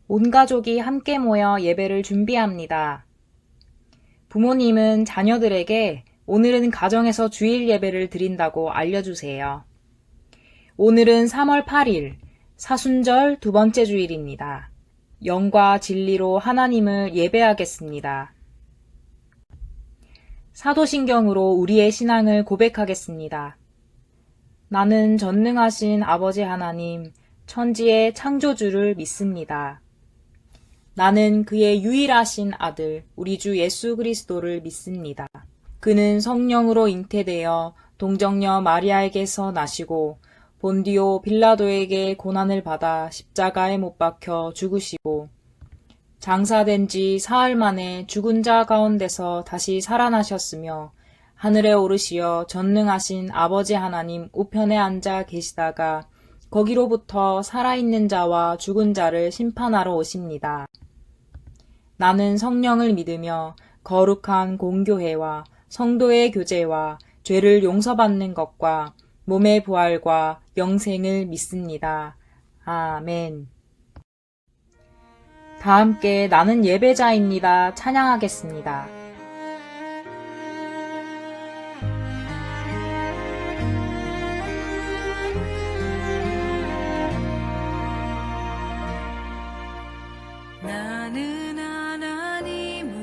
온 가족이 함께 모여 예배를 준비합니다. 부모님은 자녀들에게 오늘은 가정에서 주일 예배를 드린다고 알려주세요. 오늘은 3월 8일, 사순절 두 번째 주일입니다. 영과 진리로 하나님을 예배하겠습니다. 사도신경으로 우리의 신앙을 고백하겠습니다. 나는 전능하신 아버지 하나님, 천지의 창조주를 믿습니다. 나는 그의 유일하신 아들, 우리 주 예수 그리스도를 믿습니다. 그는 성령으로 잉태되어 동정녀 마리아에게서 나시고 본디오 빌라도에게 고난을 받아 십자가에 못 박혀 죽으시고 장사된 지 사흘 만에 죽은 자 가운데서 다시 살아나셨으며 하늘에 오르시어 전능하신 아버지 하나님 우편에 앉아 계시다가 거기로부터 살아있는 자와 죽은 자를 심판하러 오십니다. 나는 성령을 믿으며 거룩한 공교회와 성도의 교제와 죄를 용서받는 것과 몸의 부활과 영생을 믿습니다. 아멘. 다 함께 나는 예배자입니다. 찬양하겠습니다. 나는 하나님을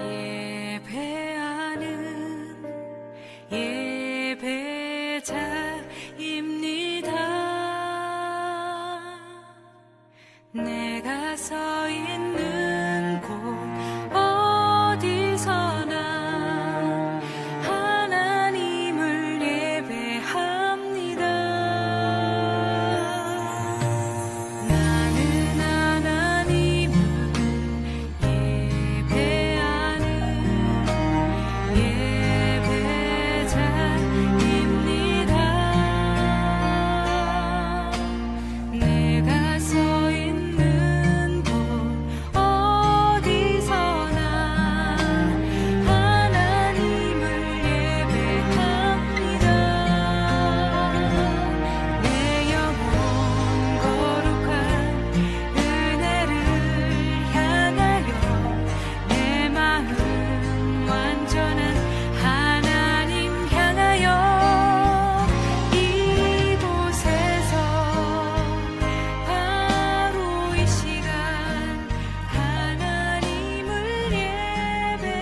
예배하는 예배자입니다. 내가 서 있는 곳 어디서나 하나님을 예배합니다. 나는 하나님을 예배하는 예배자입니다. 내가 서 있는 곳 어디서나 하나님을 예배합니다. 내 영혼 거룩한 은혜를 향하여 내 마음 완전한 하나님 향하여 이곳에서 바로 이 시간 하나님을 예배합니다.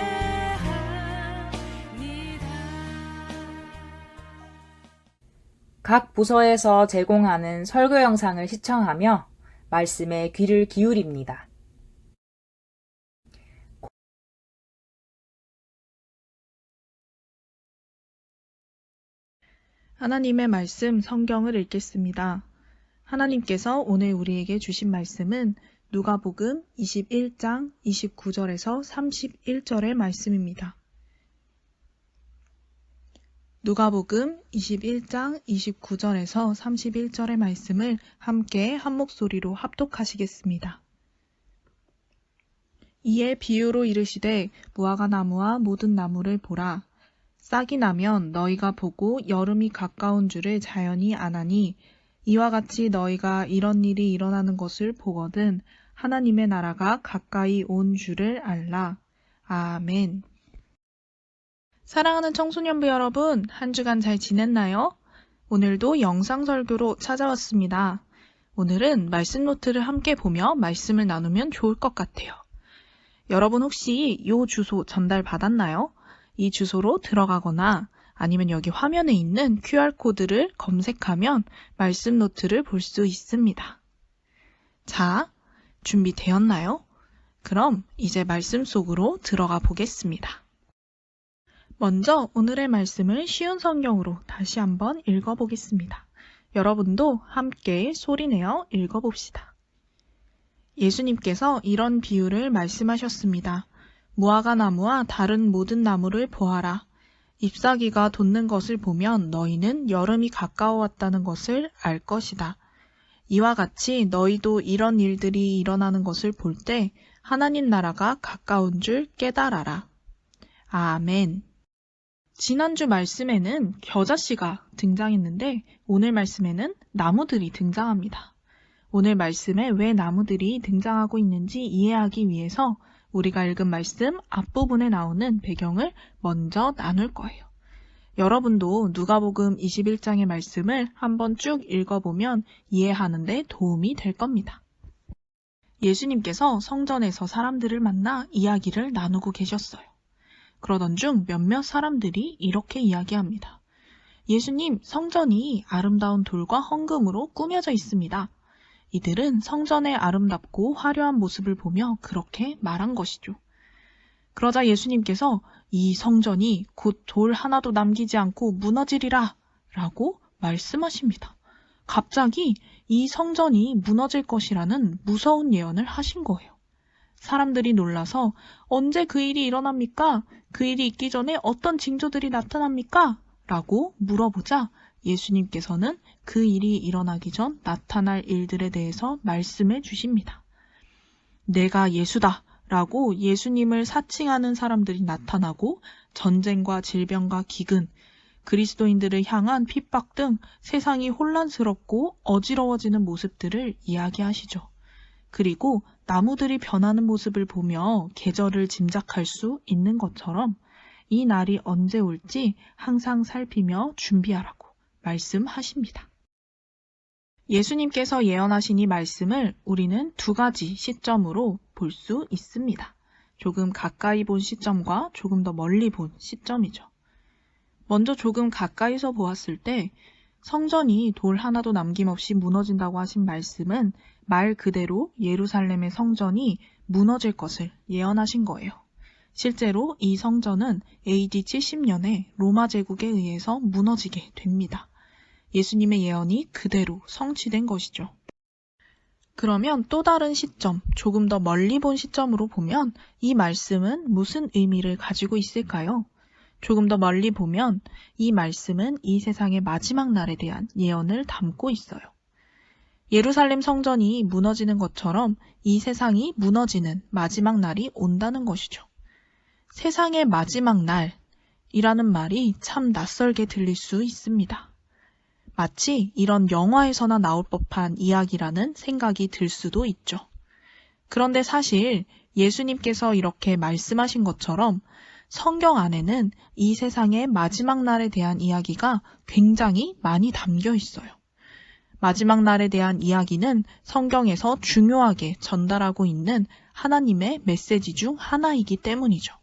각 부서에서 제공하는 설교 영상을 시청하며 말씀에 귀를 기울입니다. 하나님의 말씀 성경을 읽겠습니다. 하나님께서 오늘 우리에게 주신 말씀은 누가복음 21장 29절에서 31절의 말씀입니다. 누가복음 21장 29절에서 31절의 말씀을 함께 한 목소리로 합독하시겠습니다. 이에 비유로 이르시되 무화과 나무와 모든 나무를 보라. 싹이 나면 너희가 보고 여름이 가까운 줄을 자연히 아나니 이와 같이 너희가 이런 일이 일어나는 것을 보거든 하나님의 나라가 가까이 온 줄을 알라. 아멘. 사랑하는 청소년부 여러분, 한 주간 잘 지냈나요? 오늘도 영상 설교로 찾아왔습니다. 오늘은 말씀 노트를 함께 보며 말씀을 나누면 좋을 것 같아요. 여러분 혹시 이 주소 전달 받았나요? 이 주소로 들어가거나 아니면 여기 화면에 있는 QR코드를 검색하면 말씀 노트를 볼 수 있습니다. 자, 준비되었나요? 그럼 이제 말씀 속으로 들어가 보겠습니다. 먼저 오늘의 말씀을 쉬운 성경으로 다시 한번 읽어보겠습니다. 여러분도 함께 소리내어 읽어봅시다. 예수님께서 이런 비유를 말씀하셨습니다. 무화과 나무와 다른 모든 나무를 보아라. 잎사귀가 돋는 것을 보면 너희는 여름이 가까워왔다는 것을 알 것이다. 이와 같이 너희도 이런 일들이 일어나는 것을 볼 때 하나님 나라가 가까운 줄 깨달아라. 아멘. 지난주 말씀에는 겨자씨가 등장했는데 오늘 말씀에는 나무들이 등장합니다. 오늘 말씀에 왜 나무들이 등장하고 있는지 이해하기 위해서 우리가 읽은 말씀 앞부분에 나오는 배경을 먼저 나눌 거예요. 여러분도 누가복음 21장의 말씀을 한번 쭉 읽어보면 이해하는 데 도움이 될 겁니다. 예수님께서 성전에서 사람들을 만나 이야기를 나누고 계셨어요. 그러던 중 몇몇 사람들이 이렇게 이야기합니다. 예수님, 성전이 아름다운 돌과 헌금으로 꾸며져 있습니다. 이들은 성전의 아름답고 화려한 모습을 보며 그렇게 말한 것이죠. 그러자 예수님께서 이 성전이 곧 돌 하나도 남기지 않고 무너지리라 라고 말씀하십니다. 갑자기 이 성전이 무너질 것이라는 무서운 예언을 하신 거예요. 사람들이 놀라서 언제 그 일이 일어납니까? 그 일이 있기 전에 어떤 징조들이 나타납니까? 라고 물어보자 예수님께서는 그 일이 일어나기 전 나타날 일들에 대해서 말씀해 주십니다. 내가 예수다 라고 예수님을 사칭하는 사람들이 나타나고 전쟁과 질병과 기근, 그리스도인들을 향한 핍박 등 세상이 혼란스럽고 어지러워지는 모습들을 이야기하시죠. 그리고 나무들이 변하는 모습을 보며 계절을 짐작할 수 있는 것처럼 이 날이 언제 올지 항상 살피며 준비하라고 말씀하십니다. 예수님께서 예언하신 이 말씀을 우리는 두 가지 시점으로 볼 수 있습니다. 조금 가까이 본 시점과 조금 더 멀리 본 시점이죠. 먼저 조금 가까이서 보았을 때 성전이 돌 하나도 남김없이 무너진다고 하신 말씀은 말 그대로 예루살렘의 성전이 무너질 것을 예언하신 거예요. 실제로 이 성전은 AD 70년에 로마 제국에 의해서 무너지게 됩니다. 예수님의 예언이 그대로 성취된 것이죠. 그러면 또 다른 시점, 조금 더 멀리 본 시점으로 보면 이 말씀은 무슨 의미를 가지고 있을까요? 조금 더 멀리 보면 이 말씀은 이 세상의 마지막 날에 대한 예언을 담고 있어요. 예루살렘 성전이 무너지는 것처럼 이 세상이 무너지는 마지막 날이 온다는 것이죠. 세상의 마지막 날이라는 말이 참 낯설게 들릴 수 있습니다. 마치 이런 영화에서나 나올 법한 이야기라는 생각이 들 수도 있죠. 그런데 사실 예수님께서 이렇게 말씀하신 것처럼 성경 안에는 이 세상의 마지막 날에 대한 이야기가 굉장히 많이 담겨 있어요. 마지막 날에 대한 이야기는 성경에서 중요하게 전달하고 있는 하나님의 메시지 중 하나이기 때문이죠.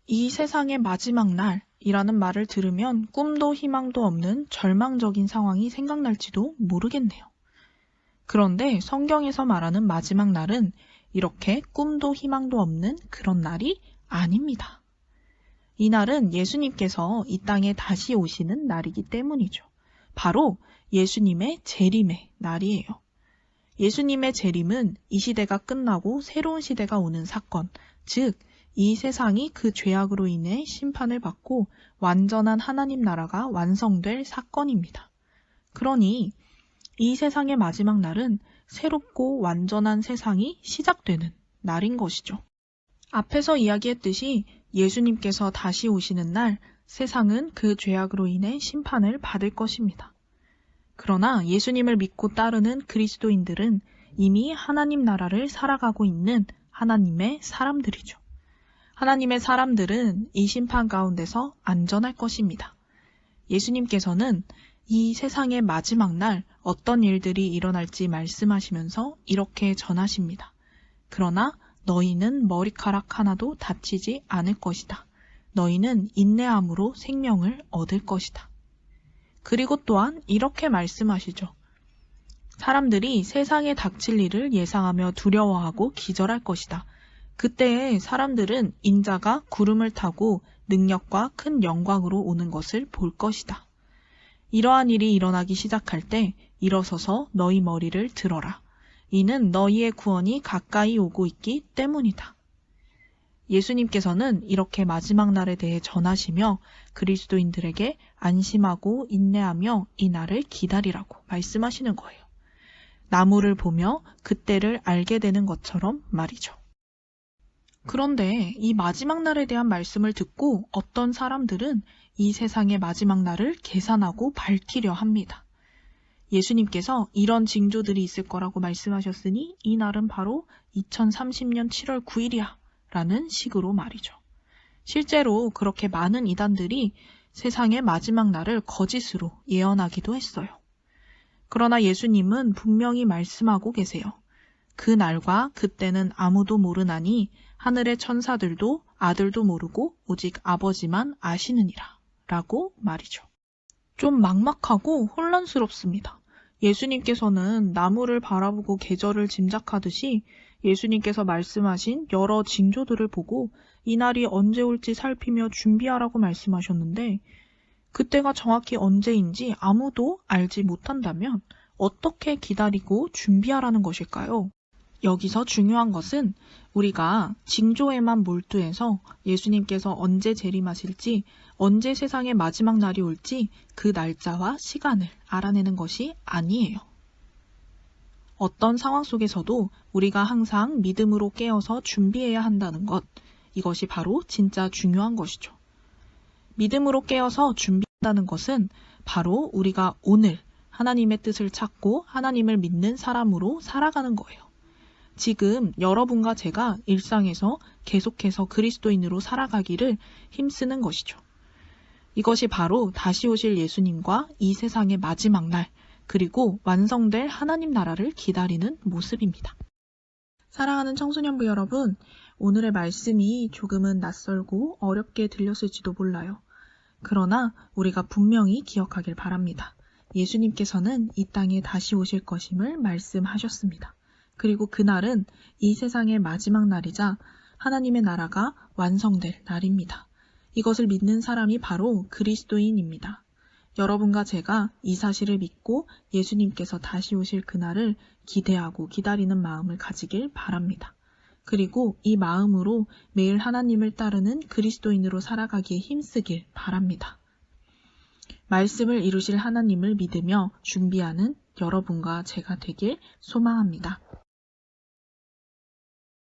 이 세상의 마지막 날이라는 말을 들으면 꿈도 희망도 없는 절망적인 상황이 생각날지도 모르겠네요. 그런데 성경에서 말하는 마지막 날은 이렇게 꿈도 희망도 없는 그런 날이 아닙니다. 이 날은 예수님께서 이 땅에 다시 오시는 날이기 때문이죠. 바로 예수님의 재림의 날이에요. 예수님의 재림은 이 시대가 끝나고 새로운 시대가 오는 사건, 즉 이 세상이 그 죄악으로 인해 심판을 받고 완전한 하나님 나라가 완성될 사건입니다. 그러니 이 세상의 마지막 날은 새롭고 완전한 세상이 시작되는 날인 것이죠. 앞에서 이야기했듯이 예수님께서 다시 오시는 날 세상은 그 죄악으로 인해 심판을 받을 것입니다. 그러나 예수님을 믿고 따르는 그리스도인들은 이미 하나님 나라를 살아가고 있는 하나님의 사람들이죠. 하나님의 사람들은 이 심판 가운데서 안전할 것입니다. 예수님께서는 이 세상의 마지막 날 어떤 일들이 일어날지 말씀하시면서 이렇게 전하십니다. 그러나 너희는 머리카락 하나도 다치지 않을 것이다. 너희는 인내함으로 생명을 얻을 것이다. 그리고 또한 이렇게 말씀하시죠. 사람들이 세상에 닥칠 일을 예상하며 두려워하고 기절할 것이다. 그때에 사람들은 인자가 구름을 타고 능력과 큰 영광으로 오는 것을 볼 것이다. 이러한 일이 일어나기 시작할 때 일어서서 너희 머리를 들어라. 이는 너희의 구원이 가까이 오고 있기 때문이다. 예수님께서는 이렇게 마지막 날에 대해 전하시며 그리스도인들에게 안심하고 인내하며 이 날을 기다리라고 말씀하시는 거예요. 나무를 보며 그때를 알게 되는 것처럼 말이죠. 그런데 이 마지막 날에 대한 말씀을 듣고 어떤 사람들은 이 세상의 마지막 날을 계산하고 밝히려 합니다. 예수님께서 이런 징조들이 있을 거라고 말씀하셨으니 이 날은 바로 2030년 7월 9일이야 라는 식으로 말이죠. 실제로 그렇게 많은 이단들이 세상의 마지막 날을 거짓으로 예언하기도 했어요. 그러나 예수님은 분명히 말씀하고 계세요. 그 날과 그때는 아무도 모르나니 하늘의 천사들도 아들도 모르고 오직 아버지만 아시느니라 라고 말이죠. 좀 막막하고 혼란스럽습니다. 예수님께서는 나무를 바라보고 계절을 짐작하듯이 예수님께서 말씀하신 여러 징조들을 보고 이 날이 언제 올지 살피며 준비하라고 말씀하셨는데 그때가 정확히 언제인지 아무도 알지 못한다면 어떻게 기다리고 준비하라는 것일까요? 여기서 중요한 것은 우리가 징조에만 몰두해서 예수님께서 언제 재림하실지, 언제 세상의 마지막 날이 올지 그 날짜와 시간을 알아내는 것이 아니에요. 어떤 상황 속에서도 우리가 항상 믿음으로 깨어서 준비해야 한다는 것, 이것이 바로 진짜 중요한 것이죠. 믿음으로 깨어서 준비한다는 것은 바로 우리가 오늘 하나님의 뜻을 찾고 하나님을 믿는 사람으로 살아가는 거예요. 지금 여러분과 제가 일상에서 계속해서 그리스도인으로 살아가기를 힘쓰는 것이죠. 이것이 바로 다시 오실 예수님과 이 세상의 마지막 날, 그리고 완성될 하나님 나라를 기다리는 모습입니다. 사랑하는 청소년부 여러분, 오늘의 말씀이 조금은 낯설고 어렵게 들렸을지도 몰라요. 그러나 우리가 분명히 기억하길 바랍니다. 예수님께서는 이 땅에 다시 오실 것임을 말씀하셨습니다. 그리고 그날은 이 세상의 마지막 날이자 하나님의 나라가 완성될 날입니다. 이것을 믿는 사람이 바로 그리스도인입니다. 여러분과 제가 이 사실을 믿고 예수님께서 다시 오실 그날을 기대하고 기다리는 마음을 가지길 바랍니다. 그리고 이 마음으로 매일 하나님을 따르는 그리스도인으로 살아가기에 힘쓰길 바랍니다. 말씀을 이루실 하나님을 믿으며 준비하는 여러분과 제가 되길 소망합니다.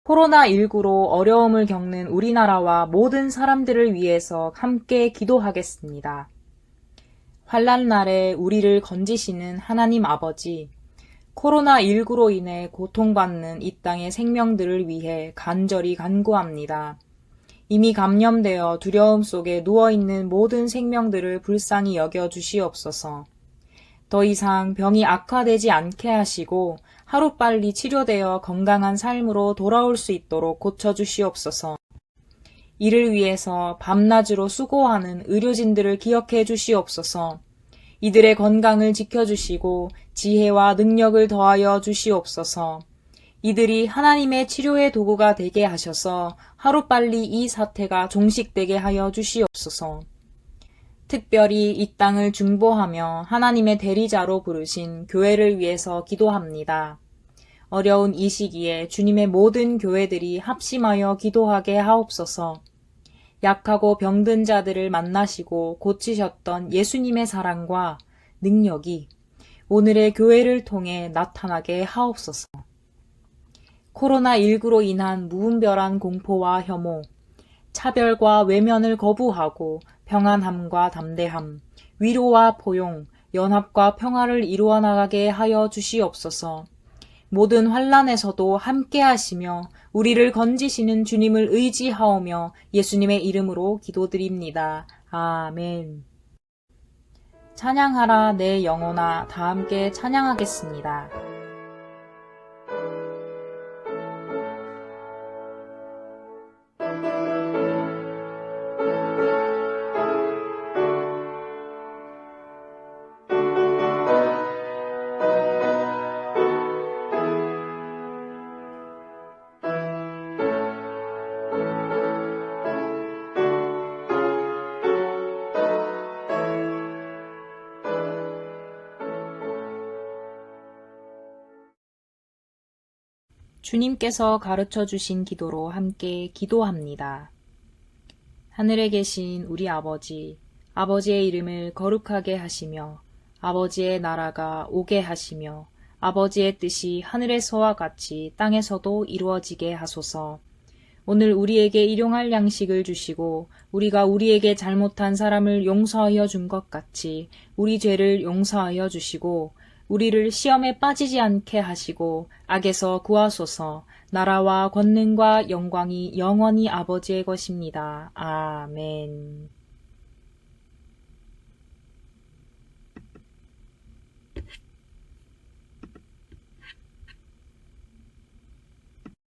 코로나19로 어려움을 겪는 우리나라와 모든 사람들을 위해서 함께 기도하겠습니다. 환난 날에 우리를 건지시는 하나님 아버지, 코로나19로 인해 고통받는 이 땅의 생명들을 위해 간절히 간구합니다. 이미 감염되어 두려움 속에 누워있는 모든 생명들을 불쌍히 여겨주시옵소서. 더 이상 병이 악화되지 않게 하시고 하루빨리 치료되어 건강한 삶으로 돌아올 수 있도록 고쳐주시옵소서. 이를 위해서 밤낮으로 수고하는 의료진들을 기억해 주시옵소서. 이들의 건강을 지켜주시고 지혜와 능력을 더하여 주시옵소서. 이들이 하나님의 치료의 도구가 되게 하셔서 하루빨리 이 사태가 종식되게 하여 주시옵소서. 특별히 이 땅을 중보하며 하나님의 대리자로 부르신 교회를 위해서 기도합니다. 어려운 이 시기에 주님의 모든 교회들이 합심하여 기도하게 하옵소서. 약하고 병든 자들을 만나시고 고치셨던 예수님의 사랑과 능력이 오늘의 교회를 통해 나타나게 하옵소서. 코로나19로 인한 무분별한 공포와 혐오, 차별과 외면을 거부하고 평안함과 담대함, 위로와 포용, 연합과 평화를 이루어 나가게 하여 주시옵소서. 모든 환난에서도 함께 하시며 우리를 건지시는 주님을 의지하오며 예수님의 이름으로 기도드립니다. 아멘. 찬양하라 내 영혼아, 다 함께 찬양하겠습니다. 주님께서 가르쳐 주신 기도로 함께 기도합니다. 하늘에 계신 우리 아버지, 아버지의 이름을 거룩하게 하시며 아버지의 나라가 오게 하시며 아버지의 뜻이 하늘에서와 같이 땅에서도 이루어지게 하소서. 오늘 우리에게 일용할 양식을 주시고 우리가 우리에게 잘못한 사람을 용서하여 준 것 같이 우리 죄를 용서하여 주시고 우리를 시험에 빠지지 않게 하시고 악에서 구하소서. 나라와 권능과 영광이 영원히 아버지의 것입니다. 아멘.